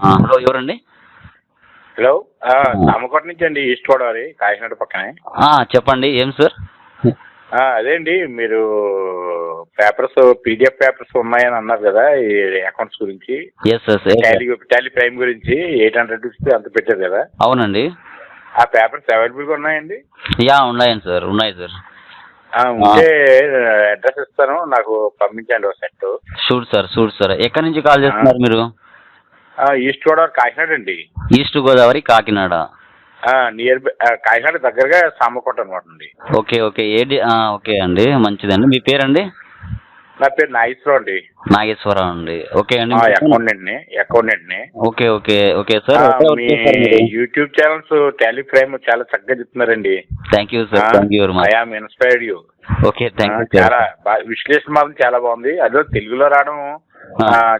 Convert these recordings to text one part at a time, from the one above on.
Hello ఎవరండి? Hello Ramakota నుంచి అండి, ఈస్ట్ గోదావరి, కాకినాడ పక్కనే. చెప్పండి ఏం సార్? అదే అండి, మీరు పేపర్స్ పీడిఎఫ్ పేపర్స్ ఉన్నాయని అన్నారు కదా, ఈ అకౌంట్స్ గురించి. Yes sir. టాలీ ప్రైమ్ గురించి 800 రూపీస్ అంత పెట్టారు కదా. అవునండి. ఆ పేపర్స్ అవైలబుల్గా ఉన్నాయండి? ఉన్నాయండి సార్, ఉన్నాయి సార్. ఉంటే అడ్రస్ ఇస్తాను, నాకు పంపించండి ఒక సెట్. Sure sir. ఎక్కడి నుంచి కాల్ చేస్తున్నారు మీరు? ఈస్ట్ గోదావరి, కాకినాడ అండి. East Godavari, Kakinada. Near by Kakinada దగ్గరగా సామకోట అనమాట అండి. ఓకే. ఓకే అండి, మంచిదండి. మీ పేరండి? నా పేరు నాగేశ్వరరావు అండి. నాగేశ్వరరావు అండి. ఓకే అండి. అకౌంటెంట్ని. Okay sir. మీ యూట్యూబ్ ఛానల్స్ టాలీ ప్రైమ్ చాలా చక్కగా చెప్తున్నారండి. Thank you sir. Thank you very much. I am inspired you. Okay, thank you. చాలా విశ్లేషణ మాత్రం చాలా బాగుంది. అదే తెలుగులో రావడం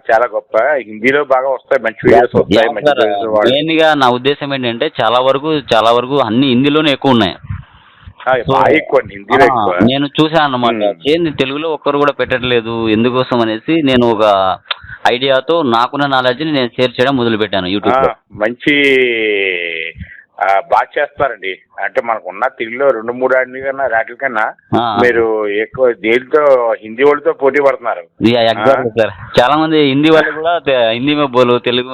చాలా గొప్ప. హిందీలో బాగా వస్తాయి, మంచి వీడియోస్ వస్తాయి. మెయిన్ గా నా ఉద్దేశం ఏంటంటే చాలా వరకు అన్ని హిందీలోనే ఎక్కువ ఉన్నాయి. హిందీలో ఎక్కువ నేను చూసాను అన్నమాట. ఏంది తెలుగులో ఒక్కరు కూడా పెట్టట్లేదు, ఎందుకోసం అనేసి నేను ఒక ఐడియాతో నాకున్న నాలెడ్జ్ని నేను షేర్ చేయడం మొదలు పెట్టాను యూట్యూబ్ లో. మంచి బాగా చేస్తారండి. అంటే మనకు ఉన్న తెలుగులో 2-3 వాటి కన్నా మీరు ఎక్కువ దేనితో హిందీ వాళ్ళతో పోటీ పడుతున్నారు. సార్ చాలా మంది హిందీ వాళ్ళు కూడా హిందీ మే బోలో, తెలుగు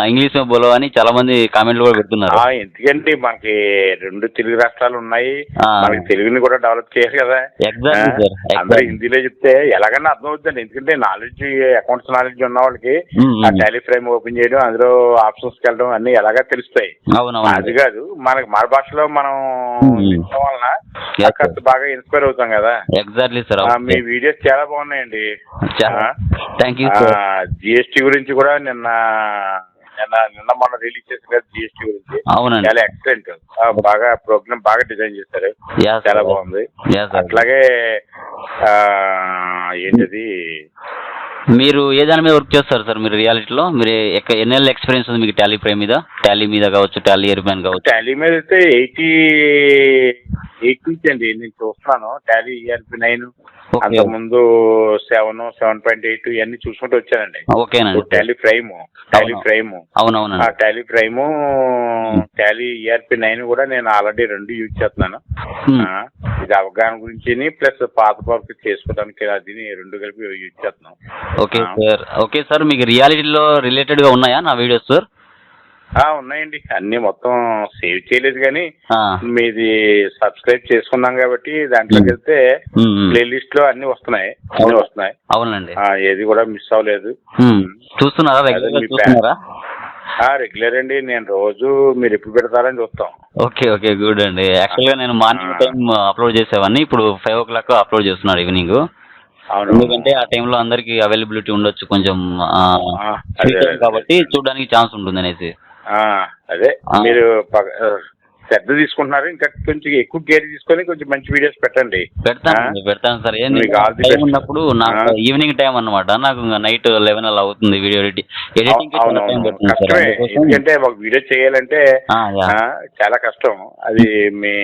ఇంగ్లీష్ మే బోలో అని చాలా మంది కామెంట్లు కూడా పెడుతున్నారు. ఎందుకంటే మనకి 2 తెలుగు రాష్ట్రాలు ఉన్నాయి, మనకి తెలుగుని కూడా డెవలప్ చేయాలి కదా. అందరూ హిందీలో చెప్తే ఎలాగైనా అర్థం అవుతుందండి. ఎందుకంటే నాలెడ్జ్, అకౌంట్స్ నాలెడ్జ్ ఉన్న వాళ్ళకి ఆ టాలీ ఫ్రేమ్ ఓపెన్ చేయడం, అందులో ఆప్షన్స్కి వెళ్ళడం అన్ని ఎలాగా తెలుస్తాయి. అది కాదు, మనకి మన భాషలో మనం వలన బాగా ఇన్స్పైర్ అవుతాం కదా. Exactly sir. మీ వీడియోస్ చాలా బాగున్నాయండి. Thank you. జిఎస్టీ గురించి కూడా నిన్న మొన్న రిలీజ్ చేసిన కదా, జిఎస్టీ గురించి. అవునండి, చాలా ఎక్సలెంట్. బాగా ప్రోగ్రామ్ బాగా డిజైన్ చేశారు, చాలా బాగుంది. అట్లాగే ఏంటది, మీరు ఏ దాని మీద వర్క్ చేస్తారు సార్? మీరు రియాలిటీలో మీరు ఎన్నేళ్ళ ఎక్స్పీరియన్స్ ఉంది మీకు టాలీ ప్రైమ్ మీద? టాలీ మీద కావచ్చు, టాలీ ఎయిర్మ్యాన్ కావచ్చు. టాలీ మీద అయితే 88 నుంచి అండి నేను చూస్తున్నాను. టాలీ ERP9, అంతకుముందు 7, 7.8 ఇవన్నీ చూసుకుంటూ వచ్చానండి. ఓకేనండి. టాలీ ప్రైమ్ అవునవునండి. టాలీ ప్రైమ్, టాలీ ERP9 కూడా నేను ఆల్రెడీ 2 యూజ్ చేస్తున్నాను. ఇది అవగాహన గురించి ప్లస్ పాత వర్క్ చేసుకోవడానికి అది 2 కలిపి యూజ్ చేస్తున్నాం. Okay sir. మీకు రియాలిటీలో రిలేటెడ్ గా ఉన్నాయా నా వీడియోస్ సార్? ఉన్నాయండి, అన్ని మొత్తం సేవ్ చేయలేదు కానీ మీది సబ్స్క్రైబ్ చేసుకున్నాం కాబట్టి దాంట్లోకి వెళ్తే ప్లేలిస్ట్ లో అన్ని వస్తున్నాయి. అవునండి, ఏది కూడా మిస్ అవ్వలేదు. చూస్తున్నారా? రెగ్యులర్ అండి, నేను రోజు మీరు ఎప్పుడు పెడతారని చూస్తాం. ఓకే గుడ్ అండి. యాక్చువల్గా నేను మార్నింగ్ టైం అప్లోడ్ చేసేవాడిని, ఇప్పుడు 5 o'clock అప్లోడ్ చేస్తున్నాను ఈవినింగ్. ఎందుకంటే ఆ టైంలో అందరికి అవైలబిలిటీ ఉండొచ్చు కొంచెం కాబట్టి చూడడానికి ఛాన్స్ ఉంటుంది అనేసి. అదే మీరు శ్రద్ధ తీసుకుంటున్నారు, ఇంకా కొంచెం ఎక్కువ కేర్ తీసుకొని కొంచెం మంచి వీడియోస్ పెట్టండి. పెడతాను సార్. టైం ఉన్నప్పుడు నాకు ఈవినింగ్ టైం అన్నమాట, నాకు నైట్ 11 అలా అవుతుంది వీడియో ఎడిటింగ్. ఎందుకంటే ఒక వీడియో చేయాలంటే చాలా కష్టం. అది మీ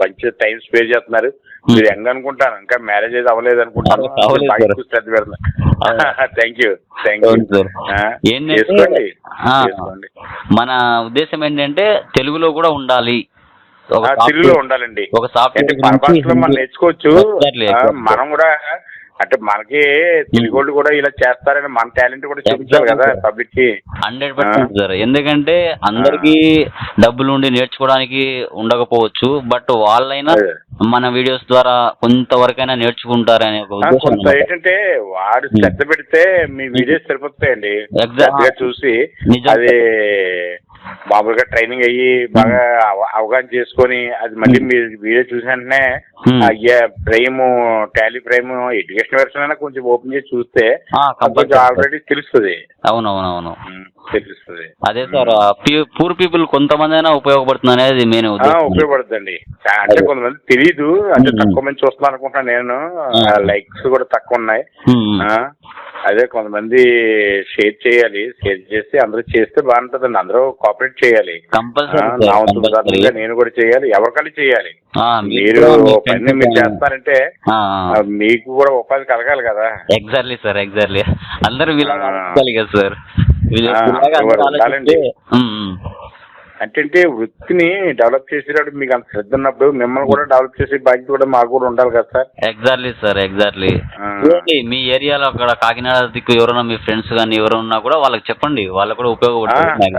మంచి టైం స్పేర్ చేస్తున్నారు. మీరు యంగ్ అనుకుంటాను, ఇంకా మ్యారేజ్ అయితే అవ్వలేదు అనుకుంటాను. శ్రద్ధ పెడుతున్నారు. Thank you. మన ఉద్దేశం ఏంటంటే తెలుగులో కూడా ఉండాలి, తెలుగులో ఉండాలండి. ఒక సాఫ్ట్వేర్ మనం నేర్చుకోవచ్చు. మనం కూడా అంటే మనకి తెలుగు వాళ్ళు కూడా ఇలా చేస్తారని మన టాలెంట్ కూడా చూపించాలి కదా పబ్లిక్ కి. 100% సార్. ఎందుకంటే అందరికి డబ్బులు ఉండి నేర్చుకోవడానికి ఉండకపోవచ్చు, బట్ వాళ్ళైనా మన వీడియోస్ ద్వారా కొంతవరకైనా నేర్చుకుంటారనే ఒక ఉద్దేశం. ఏంటంటే వాడు శ్రద్ధ పెడితే మీ వీడియోస్ సరిపోతాయండి. చూసి అది మామూలుగా ట్రైనింగ్ అయ్యి బాగా అవగాహన చేసుకొని అది మళ్ళీ మీరు వీడియో చూసిన వెంటనే టాలీ ప్రైమ్ ఎడ్యుకేషన్ వెర్షన్ అయినా కొంచెం ఓపెన్ చేసి చూస్తే ఆల్రెడీ తెలుస్తుంది. అవునవునవును, తెలుస్తుంది. అదే సార్, పూర్ పీపుల్ కొంతమంది అయినా ఉపయోగపడుతుంది అనేది మెయిన్ ఉపయోగపడుతుందండి. అంటే కొంతమంది తెలీదు, అంటే తక్కువ మంది చూస్తున్నాను అనుకుంటున్నాను నేను. లైక్స్ కూడా తక్కువ ఉన్నాయి. అదే కొంతమంది షేర్ చేయాలి, షేర్ చేసి అందరూ చేస్తే బాగుంటుందండి. అందరూ కోఆపరేట్ చేయాలి. నేను కూడా చేయాలి, ఎవరికైనా చేయాలి. మీరు పని మీరు చేస్తారంటే మీకు కూడా ఉపాధి కలగాలి కదా. Exactly sir, exactly. అందరూ వీళ్ళ కదా సార్. ఉండాలండి. అంటే వృత్తిని డెవలప్ చేసేటప్పుడు మీకు అంత శ్రద్ధ ఉన్నప్పుడు మిమ్మల్ని కూడా డెవలప్ చేసే బాధ్యత కూడా మాకు కూడా ఉండాలి కదా సార్. Exactly sir, exactly. మీ ఏరియాలో అక్కడ కాకినాడ దిక్కు ఎవరైనా మీ ఫ్రెండ్స్ కానీ ఎవరైనా ఉన్నా కూడా వాళ్ళకి చెప్పండి, వాళ్ళకి కూడా ఉపయోగపడుతుంది.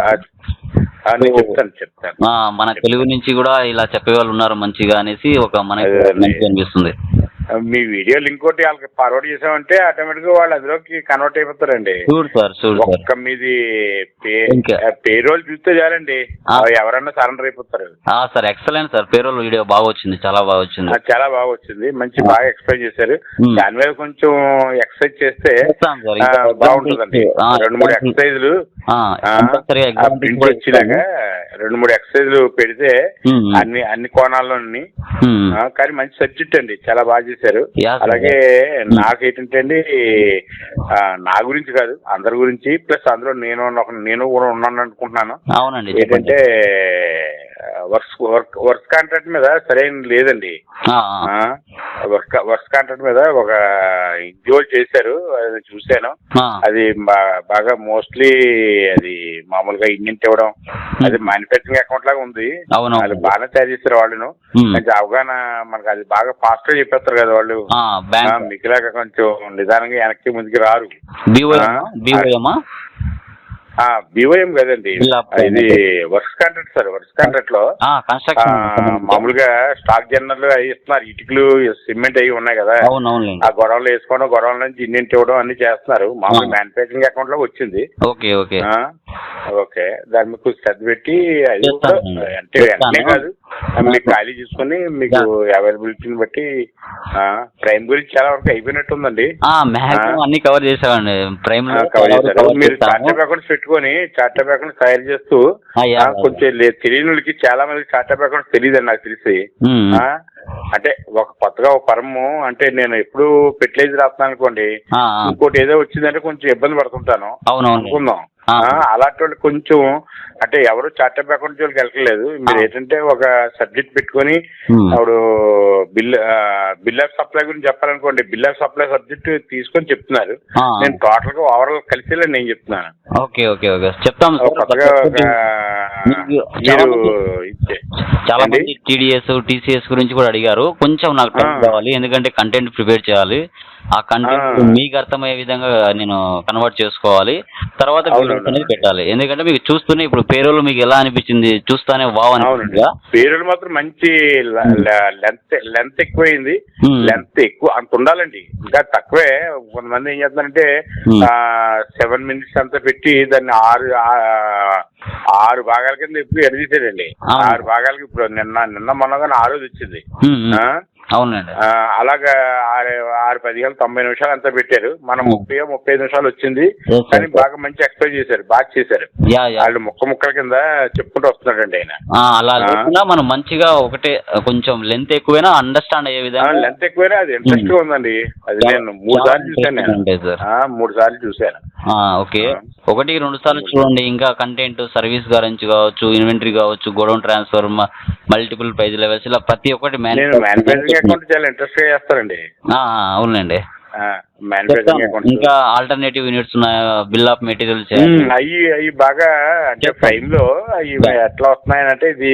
చెప్తాను. మన తెలుగు నుంచి కూడా ఇలా చెప్పే వాళ్ళు ఉన్నారు మంచిగా అనేసి ఒక మనకి మంచిగా అనిపిస్తుంది. మీ వీడియో లింక్ ఒకటి వాళ్ళకి ఫార్వర్డ్ చేసామంటే ఆటోమేటిక్ గా వాళ్ళు అందులోకి కన్వర్ట్ అయిపోతారండి. ఒక్క మీది పేరోల్ చూస్తే చాలండి, ఎవరన్నా సరెండర్ అయిపోతారు. Sir excellent sir, payroll video బాగా వచ్చింది, చాలా బాగా వచ్చింది. చాలా బాగా వచ్చింది, మంచి బాగా ఎక్స్ప్లెయిన్ చేశారు. దాని మీద కొంచెం ఎక్సర్సైజ్ చేస్తే బాగుంటుందండి. 2-3 ఎక్సర్సైజ్లు ప్రింట్ వచ్చినాక 2-3 ఎక్సర్సైజ్లు పెడితే అన్ని కోణాల్లోని, కానీ మంచి సబ్జెక్ట్ అండి, చాలా బాగా చేశారు. అలాగే నాకేంటంటే అండి, నా గురించి కాదు అందరి గురించి, ప్లస్ అందులో నేను కూడా ఉన్నాను అనుకుంటున్నాను. అవునండి. ఏంటంటే వర్క్ కాంట్రాక్ట్ మీద సరైన లేదండి. వర్క్ కాంట్రాక్ట్ మీద ఒక ఇంజోల్ చేశారు, అది చూశాను. అది బాగా మోస్ట్లీ అది మామూలుగా ఇండియన్ ఇవ్వడం, అది మ్యానుఫ్యాక్చరింగ్ అకౌంట్ లాగా ఉంది. అది బాగానే తయారు చేశారు వాళ్ళను. కొంచెం అవగాహన మనకు అది బాగా ఫాస్ట్ గా చెప్పేస్తారు కదా వాళ్ళు, మిగిలాగా కొంచెం నిదానంగా వెనక్కి ముందుకు రారు. BOM కదండి, ఇది works contract sir. Works contract లో మామూలుగా స్టాక్ జనరల్ అవి ఇస్తున్నారు, ఇటుకలు సిమెంట్ అవి ఉన్నాయి కదా, ఆ గొడవలు వేసుకోవడం, గొడవల నుంచి ఇండియన్ ఇవ్వడం అన్ని చేస్తున్నారు. మామూలు మ్యానుఫ్యాక్చరింగ్ అకౌంట్ లో వచ్చింది. ఓకే, దాని మీకు శ్రద్ధ పెట్టి అది అంటే వెంటనే కాదు, మీకు ఖాళీ చూసుకుని మీకు అవైలబిలిటీని బట్టి ప్రైమ్ గురించి చాలా వరకు అయిపోయినట్టు ఉందండి. అన్ని కవర్ చేసామండి. ప్రైమ్ కవర్ చేశారు. మీరు చార్టర్ అకౌంట్స్ పెట్టుకొని చార్టర్ అకౌంట్స్ తయారు చేస్తూ కొంచెం తెలియని వాళ్ళకి, చాలా మందికి చార్టర్ అకౌంట్స్ తెలియదండి నాకు తెలిసి. అంటే ఒక కొత్తగా ఒక పరము అంటే నేను ఎప్పుడు ఫెర్టిలైజర్ రాస్తున్నాను అనుకోండి, ఇంకోటి ఏదో వచ్చిందంటే కొంచెం ఇబ్బంది పడుతుంటాను అనుకుందాం. అలాంటి వాళ్ళు కొంచెం అంటే ఎవరు చార్టర్ అకౌంట్ జోలికి వెళ్ళలేదు. మీరు ఏంటంటే ఒక సబ్జెక్ట్ పెట్టుకొని అప్పుడు బిల్ ఆఫ్ సప్లై గురించి చెప్పాలనుకోండి, బిల్ ఆఫ్ సప్లై సబ్జెక్ట్ తీసుకొని చెప్తున్నారు. నేను టోటల్ గా ఓవరాల్ కలిసి నేను చెప్తున్నాను. కొత్తగా చాలా మంది TDS TCS గురించి కూడా అడిగారు. కొంచెం నాకు టైం కావాలి, ఎందుకంటే కంటెంట్ ప్రిపేర్ చేయాలి. ఆ కంటెంట్ మీకు అర్థమయ్యే విధంగా నేను కన్వర్ట్ చేసుకోవాలి, తర్వాత అనేది పెట్టాలి. ఎందుకంటే మీకు చూస్తూనే ఇప్పుడు పేరోల్ మీకు ఎలా అనిపించింది, చూస్తానే వావ్ అనిపించింది. పేరోల్ మాత్రం మంచి లెంత్ ఎక్కువైంది. లెంత్ ఎక్కువ అంత ఉండాలండి, ఇంకా తక్కువే. కొంతమంది ఏం చేస్తున్నారంటే 7 minutes అంతా పెట్టి దాన్ని 6 భాగాల కింద ఎప్పుడు ఎడదీసాడండి. 6 భాగాలకి ఇప్పుడు నిన్న మొన్నగానే 6 వచ్చింది. అవునండి. అలాగా 6-10 90 నిమిషాలు అంతా పెట్టారు. మనం 30-35 నిమిషాలు వచ్చింది, కానీ బాగా మంచి ఎక్స్ప్లెయిన్ చేశారు, బాగా చేశారు. వాళ్ళు ముక్కల కింద చెప్పుకుంటూ వస్తున్నాడండి ఆయన. అలా లేకుండా మనం మంచిగా ఒకటే కొంచెం లెంత్ ఎక్కువైనా అండర్స్టాండ్ అయ్యే విధంగా, లెంత్ ఎక్కువైనా అది ఇంట్రెస్ట్ గా ఉందండి. అది నేను 3 సార్లు చూశాను. నేను 3 సార్లు చూశాను. ఓకే, 1-2 సార్లు చూడండి. ఇంకా కంటెంట్ సర్వీస్ గురించి కావచ్చు, ఇన్వెంటరీ కావచ్చు, godown transfer, multiple price levels, ఇలా ప్రతి ఒక్కటి మ్యానుఫ్యాక్చరింగ్ అకౌంట్ చాలా ఇంట్రెస్ట్ గా చేస్తారండి. అవునండి. ఇంకా ఆల్టర్నేటివ్ యూనిట్స్ ఉన్నాయా, బిల్ ఆఫ్ మెటీరియల్స్ అవి బాగా అంటే ప్రైమ్ లో అవి ఎట్లా వస్తున్నాయనంటే, ఇది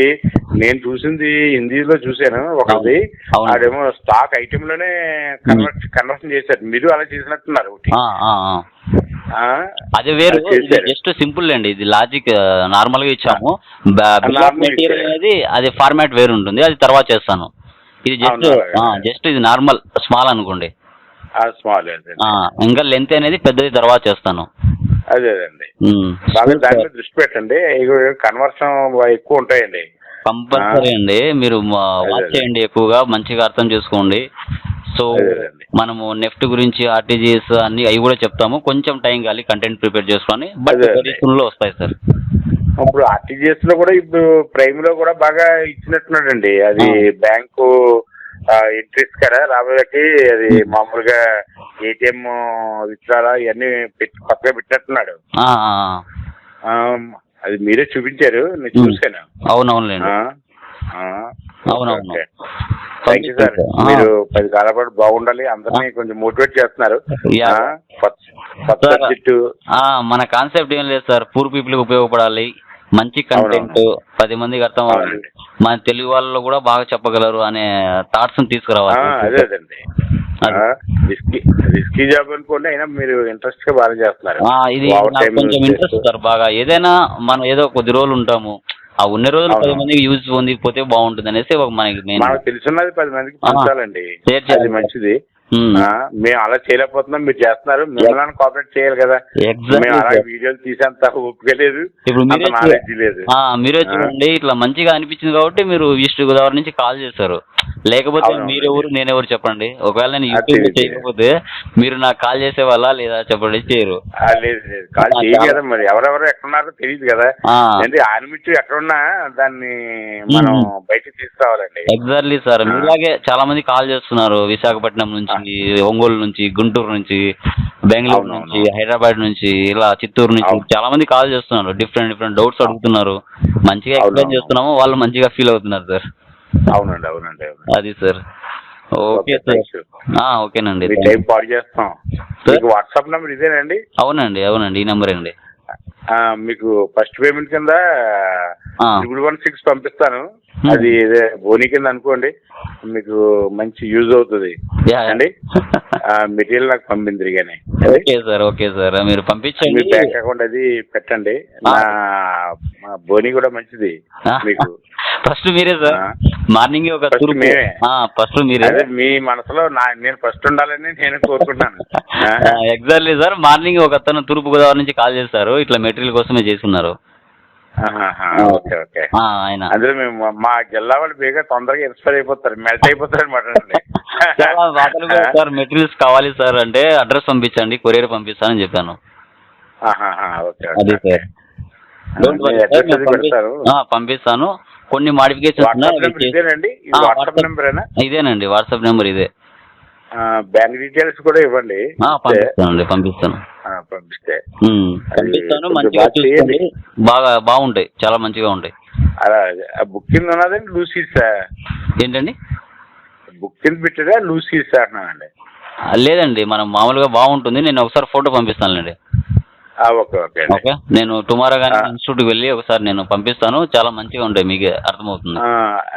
నేను చూసింది హిందీలో చూశాను. ఒకటి అదేమో స్టాక్ ఐటమ్ లోనే కన్వర్షన్ చేశారు. మీరు అలా చేసినట్టున్నారు. అది వేరు, జస్ట్ సింపుల్ అండి. ఇది లాజిక్ నార్మల్ గా ఇచ్చాము. బిల్ ఆఫ్ మెటీరియల్ అనేది అది ఫార్మాట్ వేరు ఉంటుంది, అది తర్వాత చేస్తాను. ఇది జస్ట్ ఇది నార్మల్ స్మాల్ అనుకోండి. ఇంకా లెంత్ అనేది పెద్దది తర్వాత చేస్తాను. అదేదండి, బాగా దాని మీద దృష్టి పెట్టండి. కన్వర్షన్ ఎక్కువ ఉంటాయండి. కంపల్సరీ అండి, మీరు వాచ్ చేయండి, ఎక్కువగా మంచిగా అర్థం చేసుకోండి. సో మనము నెఫ్ట్ గురించి, RTGS అన్ని అవి కూడా చెప్తాము. కొంచెం టైం కాలి కంటెంట్ ప్రిపేర్ చేసుకొని, బట్ లో వస్తాయి సార్. ఇప్పుడు RTGS లో కూడా ఇప్పుడు ప్రైమ్ లో కూడా బాగా ఇచ్చినట్టున్నాడండి. అది బ్యాంకు ఇంట్రెస్ట్ కదా రాబోయేకి, అది మామూలుగా ATM విత్డ్రాలా ఇవన్నీ కొత్తగా పెట్టినట్టున్నాడు. అది మీరే చూపించారు, నేను చూసాను. అవునవునులేండి. అవునవును. Thank you sir. మీరు 10 కాలాల పాటు బాగుండాలి, అందరినీ కొంచెం మోటివేట్ చేస్తున్నారు. కొత్త సబ్జెక్టు. మన కాన్సెప్ట్ ఏం లేదు సార్, పూర్ పీపుల్కి ఉపయోగపడాలి, మంచి కంటెంట్ 10 మందికి అర్థం అవ్వాలి, మన తెలుగు వాళ్ళలో కూడా బాగా చెప్పగలరు అనే థాట్స్ తీసుకురావాలి. అదే అదండి. రిస్కీ జాబ్ అనుకోండి, అయినా మీరు ఇంట్రెస్ట్ గా బాగా చేస్తున్నారు. ఇది నాకు కొంచెం ఇంట్రెస్ట్ సార్ బాగా. ఏదైనా మనం ఏదో కొద్ది రోజులు ఉంటాము, ఆ ఉన్న రోజులు 10 మందికి యూజ్ పొందిపోతే బాగుంటుంది అనేసి మనకి మనకు తెలుసున్నది 10 మందికి పంచాలండి, అది మంచిది. మేము అలా చేయలేకపోతున్నాం, మీరు చేస్తున్నారు, మిమ్మల్ని కోఆపరేట్ చేయాలి కదా. మేము అలా వీడియోలు తీసేంత ఓపిక లేదు, నాలెడ్జ్ లేదు. మీరే చూడండి, ఇట్లా మంచిగా అనిపించింది కాబట్టి మీరు ఈస్ట్ గోదావరి నుంచి కాల్ చేశారు. లేకపోతే మీరెవరు నేనెవరు చెప్పండి? ఒకవేళ నేను యూట్యూబ్ చేయకపోతే మీరు నాకు కాల్ చేసేవాళ్ళ లేదా చెప్పండి? చేయరు. లేదు లేదు, కాల్ చేయ కదా. మరి ఎవరెవరు ఎక్కడున్నారో తెలియదు కదా. ఆనిమిట్టు ఎక్కడున్నా దాన్ని మనం బయటకు తీసుకురావాలండి. ఎగ్జాక్ట్లీ సార్, మీలాగే చాలా మంది కాల్ చేస్తున్నారు, విశాఖపట్నం నుంచి, ఒంగోలు నుంచి, గుంటూరు నుంచి, బెంగళూరు నుంచి, హైదరాబాద్ నుంచి, ఇలా చిత్తూరు నుంచి చాలా మంది కాల్ చేస్తున్నారు. డిఫరెంట్ డౌట్స్ అడుగుతున్నారు. మంచిగా ఎక్స్ప్లెయిన్ చేస్తున్నాము, వాళ్ళు మంచిగా ఫీల్ అవుతున్నారు సార్. అవునండి అవునండి. అది సార్. Okay sir. ఓకేనండి. టైం పాడు చేస్తాం. వాట్సాప్ నెంబర్ ఇదేనండి? అవునండి అవునండి, ఈ నెంబర్ అండి. మీకు ఫస్ట్ పేమెంట్ కింద 16 పంపిస్తాను. అది బోనీ కింద అనుకోండి, మీకు మంచి యూజ్ అవుతుంది అండి. మెటీరియల్ నాకు పంపింది కానీ. ఓకే సార్ ఓకే సార్, మీరు పంపించండి. మీ బ్యాంక్ అకౌంట్ అది పెట్టండి. నా బోనీ కూడా మంచిది మీకు. ఫస్ట్ మీరే సార్, మార్నింగ్ ఒక ఫస్ట్ మీరే. మీ మనసులో నేను ఫస్ట్ ఉండాలని నేను కోరుకుంటున్నాను. ఎగ్జాక్ట్లీ సార్, మార్నింగ్ ఒక అతను తూర్పు గోదావరి నుంచి కాల్ చేస్తారు, ఇట్లా మెటీరియల్ కోసమే చేస్తున్నారు. Okay okay. ఆయన అందులో మేము మా జిల్లా వాళ్ళు బేగా తొందరగా ఇన్స్పైర్ అయిపోతారు, మెల్ట్ అయిపోతారు అనమాట. సార్ మెటీరియల్స్ కావాలి సార్ అంటే అడ్రస్ పంపించండి, కొరియర్ పంపిస్తానని చెప్పాను. అదే సార్, పంపిస్తాను. కొన్ని మాడిఫికేషన్స్ ఇదేనండి వాట్సాప్ నెంబర్ ఇదే. బ్యాంక్ డీటెయిల్స్ కూడా ఇవ్వండి. పంపిస్తాను. మంచిగా చూసుకోండి, బాగుంటాయి, చాలా మంచిగా ఉంటాయి. అలా బుకింగ్ ఉన్నదండి, లూజ్ సీట్స్ ఏంటండి? బుకింగ్ పెట్టారా లూజ్ సీట్స్ అంటున్నానండి? లేదండి, మనం మామూలుగా బాగుంటుంది. నేను ఒకసారి ఫోటో పంపిస్తానులేండి. ఓకే ఓకే ఓకే, నేను టుమారో కానీ ఇన్స్టిట్యూట్కి వెళ్ళి ఒకసారి నేను పంపిస్తాను. చాలా మంచిగా ఉంటాయి, మీకు అర్థమవుతుంది.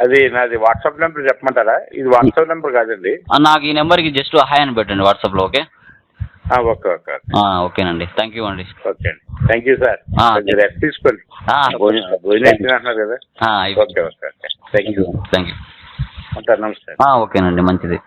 అది నాది వాట్సాప్ నెంబర్ చెప్పమంటారా? ఇది వాట్సాప్ నెంబర్ కాదండి. నాకు ఈ నెంబర్కి జస్ట్ హాయ్ అని పెట్టండి వాట్సాప్లో. ఓకే ఓకే ఓకే ఓకేనండి, థ్యాంక్ యూ అండి. ఓకే అండి, థ్యాంక్ యూ సార్. రెస్ట్ తీసుకోండి, భోజనం అంటున్నారు కదా. Okay okay okay, thank you thank you. అంటారు, నమస్తే. ఓకేనండి, మంచిది.